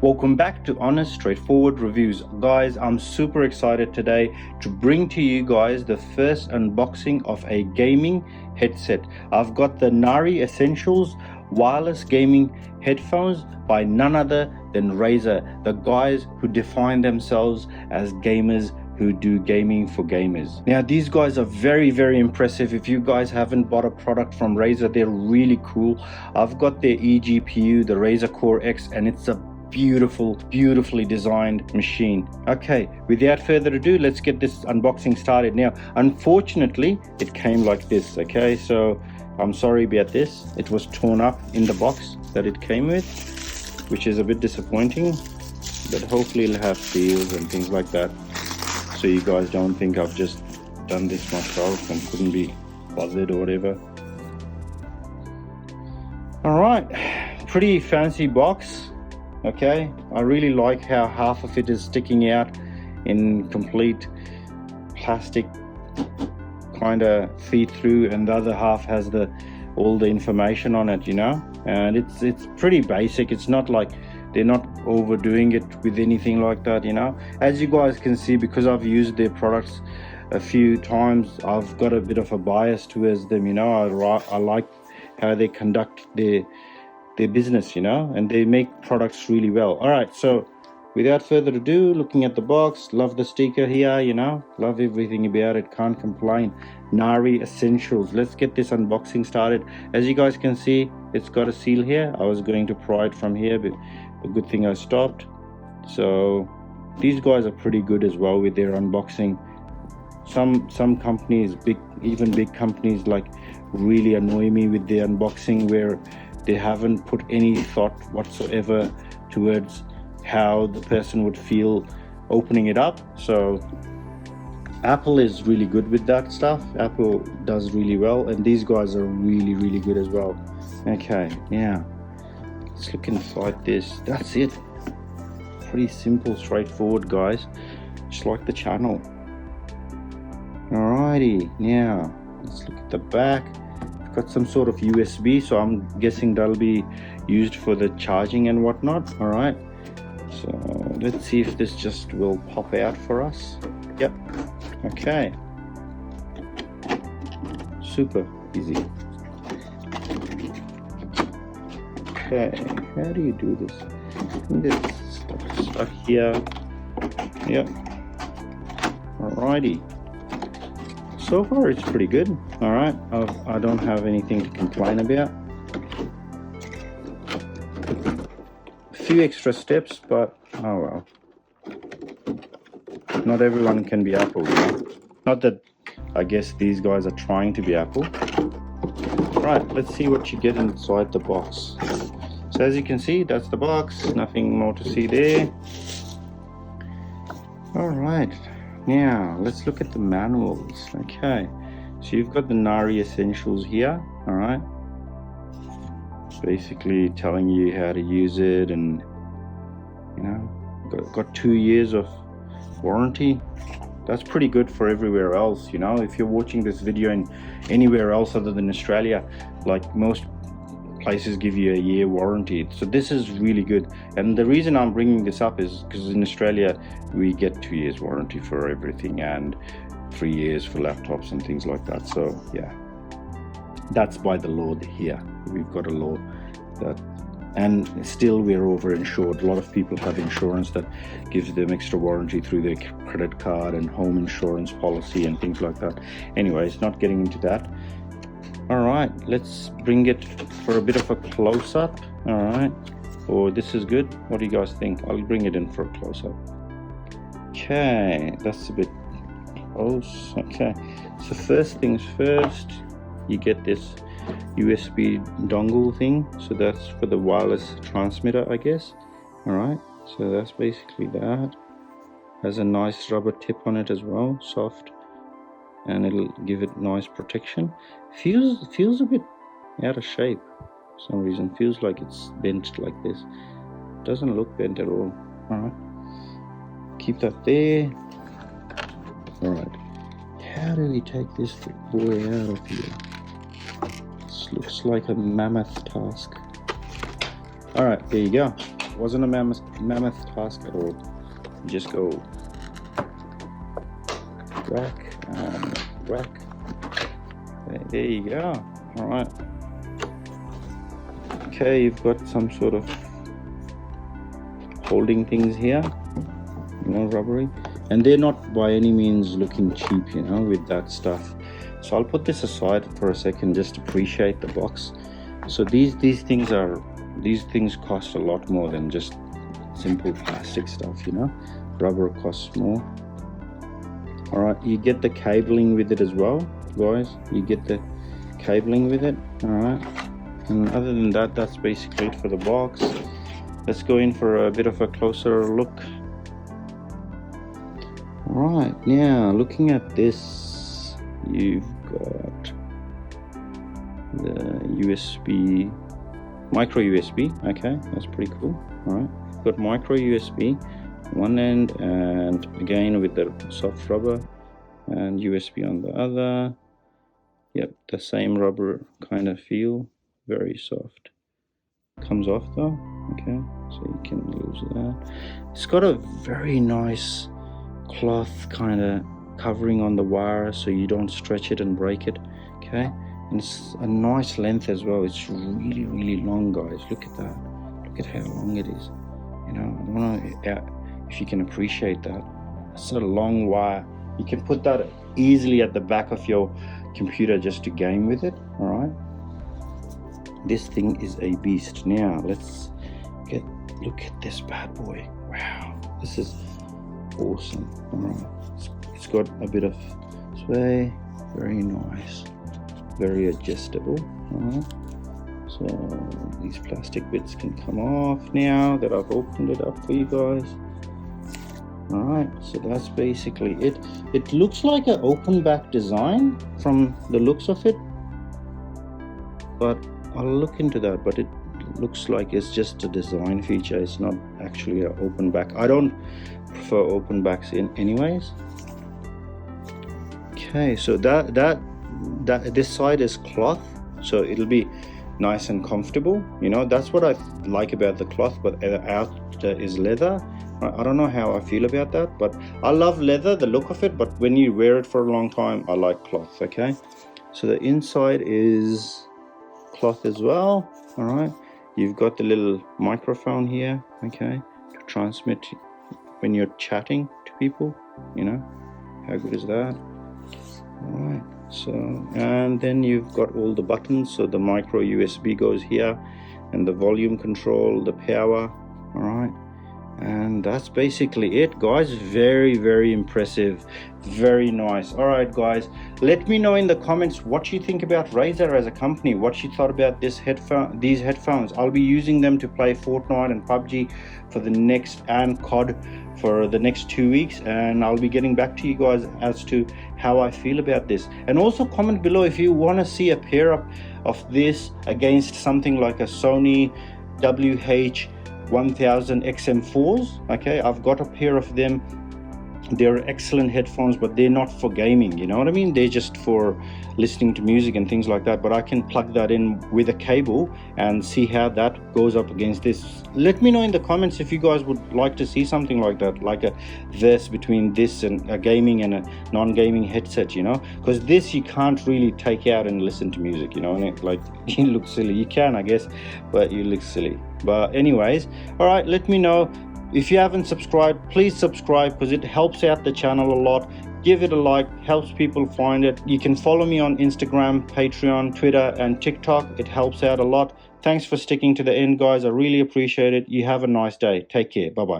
Welcome back to Honest Straightforward Reviews. Guys, I'm super excited today to bring to you guys the first unboxing of a gaming headset. I've got the Nari Essentials wireless gaming headphones by none other than Razer, the guys who define themselves as gamers who do gaming for gamers. Now these guys are very impressive. If you guys haven't bought a product from Razer, they're really cool. I've got their eGPU, the Razer Core X, and it's a beautifully designed machine. Okay, without further ado, let's get this unboxing started. Now unfortunately it came like this. Okay, so I'm sorry about this. It was torn up in the box that it came with, which is a bit disappointing, but hopefully it'll have seals and things like that, so you guys don't think I've just done this myself and couldn't be bothered or whatever. All right, pretty fancy box. Okay, I really like how half of it is sticking out in complete plastic kind of feed through, and the other half has all the information on it, you know, and it's pretty basic. It's not like they're not overdoing it with anything like that, you know. As you guys can see, because I've used their products a few times, I've got a bit of a bias towards them, you know. I like how they conduct their business, you know, and they make products really well. All right, so without further ado, looking at the box, love the sticker here, you know, love everything about it, can't complain. Nari Essentials. Let's get this unboxing started. As you guys can see, it's got a seal here. I was going to pry it from here, but a good thing I stopped. So these guys are pretty good as well with their unboxing. Some companies, even big companies, like really annoy me with their unboxing, where they haven't put any thought whatsoever towards how the person would feel opening it up. So Apple is really good with that stuff. Apple does really well, and these guys are really good as well. Okay, yeah, let's look inside this. That's it. Pretty simple, straightforward, guys, just like the channel. Alrighty, now let's look at the back. Got some sort of USB, so I'm guessing that'll be used for the charging and whatnot. All right, so let's see if this just will pop out for us. Yep. Okay, super easy. Okay, how do you do this? I think this stuck here. Yep. Alrighty, so far it's pretty good. All right, I don't have anything to complain about. A few extra steps, but oh well. Not everyone can be Apple, you know? Not that I guess these guys are trying to be Apple. All right, let's see what you get inside the box. So as you can see, that's the box. Nothing more to see there. All right, now let's look at the manuals. Okay, so you've got the Nari Essentials here. All right, basically telling you how to use it, and you know, got 2 years of warranty. That's pretty good for everywhere else, you know. If you're watching this video in anywhere else other than Australia, like most places give you a year warranty, so this is really good. And the reason I'm bringing this up is because in Australia we get 2 years warranty for everything and 3 years for laptops and things like that. So yeah, that's by the law here. We've got a law that, and still we're over insured. A lot of people have insurance that gives them extra warranty through their credit card and home insurance policy and things like that. Anyways, not getting into that. All right, let's bring it for a bit of a close-up. All right, oh, this is good. What do you guys think? I'll bring it in for a close-up. Okay, that's a bit close. Okay, so first things first, you get this USB dongle thing. So that's for the wireless transmitter, I guess. All right, so that's basically that. Has a nice rubber tip on it as well, soft, and it'll give it nice protection. Feels a bit out of shape for some reason. Feels like it's bent like this. Doesn't look bent at all. All right, keep that there. All right, how do we take this boy out of here? This looks like a mammoth task. All right, there you go. wasn't a mammoth task at all. You just go whack and whack. There you go. All right. Okay, you've got some sort of holding things here, you know, rubbery, and they're not by any means looking cheap, you know, with that stuff. So I'll put this aside for a second, just appreciate the box. So these things cost a lot more than just simple plastic stuff, you know. Rubber costs more. All right, you get the cabling with it as well, guys. You get the cabling with it. All right, and other than that, that's basically it for the box. Let's go in for a bit of a closer look. All right, now looking at this, you've got the USB, micro USB. Okay, that's pretty cool. All right, you've got micro USB one end, and again with the soft rubber, and USB on the other. Yep, the same rubber kind of feel, very soft. Comes off though. Okay, so you can lose that. It's got a very nice cloth kind of covering on the wire so you don't stretch it and break it. Okay, and it's a nice length as well. It's really long, guys. Look at that. Look at how long it is. You know, I don't know if you can appreciate that. It's a long wire. You can put that easily at the back of your computer just to game with it. All right, this thing is a beast. Now let's look at this bad boy. Wow, this is awesome. All right, it's got a bit of sway, very nice, very adjustable. All right, so these plastic bits can come off now that I've opened it up for you guys. All right, so that's basically it. It looks like an open back design from the looks of it, but I'll look into that. But it looks like it's just a design feature. It's not actually an open back. I don't prefer open backs anyways. Okay, so this side is cloth, so it'll be nice and comfortable. You know, that's what I like about the cloth, but out is leather. I don't know how I feel about that, but I love leather, the look of it, but when you wear it for a long time, I like cloth. Okay, so the inside is cloth as well. All right, you've got the little microphone here, okay, to transmit when you're chatting to people. You know, how good is that? All right, so, and then you've got all the buttons. So the micro USB goes here, and the volume control, the power. All right, and that's basically it, guys. Very impressive, very nice. All right, guys, let me know in the comments what you think about Razer as a company, what you thought about these headphones. I'll be using them to play Fortnite and PUBG for the next, and COD for the next 2 weeks, and I'll be getting back to you guys as to how I feel about this. And also comment below if you want to see a pair up of this against something like a Sony WH-1000 XM4s. Okay, I've got a pair of them. They're excellent headphones, but they're not for gaming, you know what I mean? They're just for listening to music and things like that, but I can plug that in with a cable and see how that goes up against this. Let me know in the comments if you guys would like to see something like that, like this between this and a gaming and a non-gaming headset, you know, because this you can't really take out and listen to music, you know, and it, like, you look silly. You can, I guess, but you look silly. But anyways, all right, let me know. If you haven't subscribed, please subscribe, because it helps out the channel a lot. Give it a like, helps people find it. You can follow me on Instagram, Patreon, Twitter, and TikTok. It helps out a lot. Thanks for sticking to the end, guys. I really appreciate it. You have a nice day. Take care. Bye-bye.